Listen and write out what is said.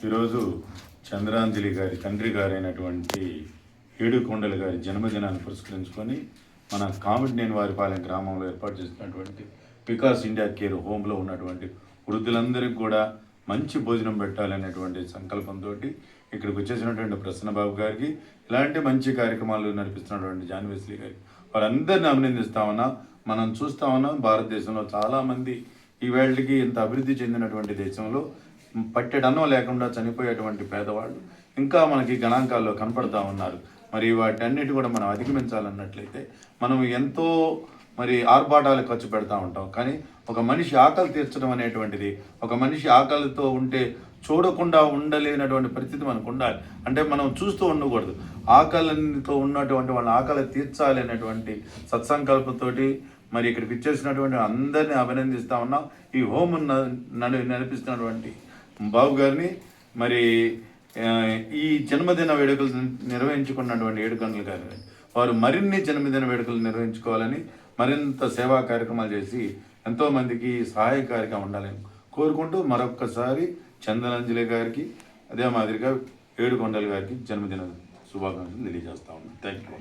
ఈరోజు చంద్రాంజలి గారి తండ్రి గారైనటువంటి ఏడుకొండల గారి జన్మదినాన్ని పురస్కరించుకొని మన కామిడినేని వారిపాలెం గ్రామంలో ఏర్పాటు చేసినటువంటి వికాస్ ఇండియా కేర్ హోమ్లో ఉన్నటువంటి వృద్ధులందరికీ కూడా మంచి భోజనం పెట్టాలనేటువంటి సంకల్పంతో ఇక్కడికి వచ్చేసినటువంటి ప్రసన్నబాబు గారికి ఇలాంటి మంచి కార్యక్రమాలు నడిపిస్తున్నటువంటి జాన్ వెస్లీ గారికి వారందరిని అభినందిస్తా ఉన్నా. మనం చూస్తా ఉన్నాం, భారతదేశంలో చాలామంది ఈవేళకి ఇంత అభివృద్ధి చెందినటువంటి దేశంలో పట్టెడన్నం లేకుండా చనిపోయేటువంటి పేదవాళ్ళు ఇంకా మనకి గణాంకాల్లో కనపడతా ఉన్నారు. మరి వాటన్నిటి కూడా మనం అధిగమించాలన్నట్లయితే మనం ఎంతో ఆర్భాటాలు ఖర్చు పెడతా ఉంటాం. కానీ ఒక మనిషి ఆకలి తీర్చడం అనేటువంటిది, ఒక మనిషి ఆకలితో ఉంటే చూడకుండా ఉండలేనటువంటి పరిస్థితి మనకు ఉండాలి. అంటే మనం చూస్తూ ఉండకూడదు. ఆకలితో ఉన్నటువంటి వాళ్ళ ఆకలి తీర్చాలి అనేటువంటి సత్సంకల్పంతోటి ఇక్కడికి ఇచ్చేసినటువంటి అందరినీ అభినందిస్తా ఉన్నాం. ఈ హోమ్ నడిపిస్తున్నటువంటి బాబు గారిని ఈ జన్మదిన వేడుకలు నిర్వహించుకున్నటువంటి ఏడుకొండల గారు వారు మరిన్ని జన్మదిన వేడుకలు నిర్వహించుకోవాలని, మరింత సేవా కార్యక్రమాలు చేసి ఎంతోమందికి సహాయకారిగా ఉండాలని కోరుకుంటూ మరొక్కసారి చంద్రాంజలి గారికి అదే మాదిరిగా ఏడుకొండల గారికి జన్మదిన శుభాకాంక్షలు తెలియజేస్తా ఉన్నాను. Thank you.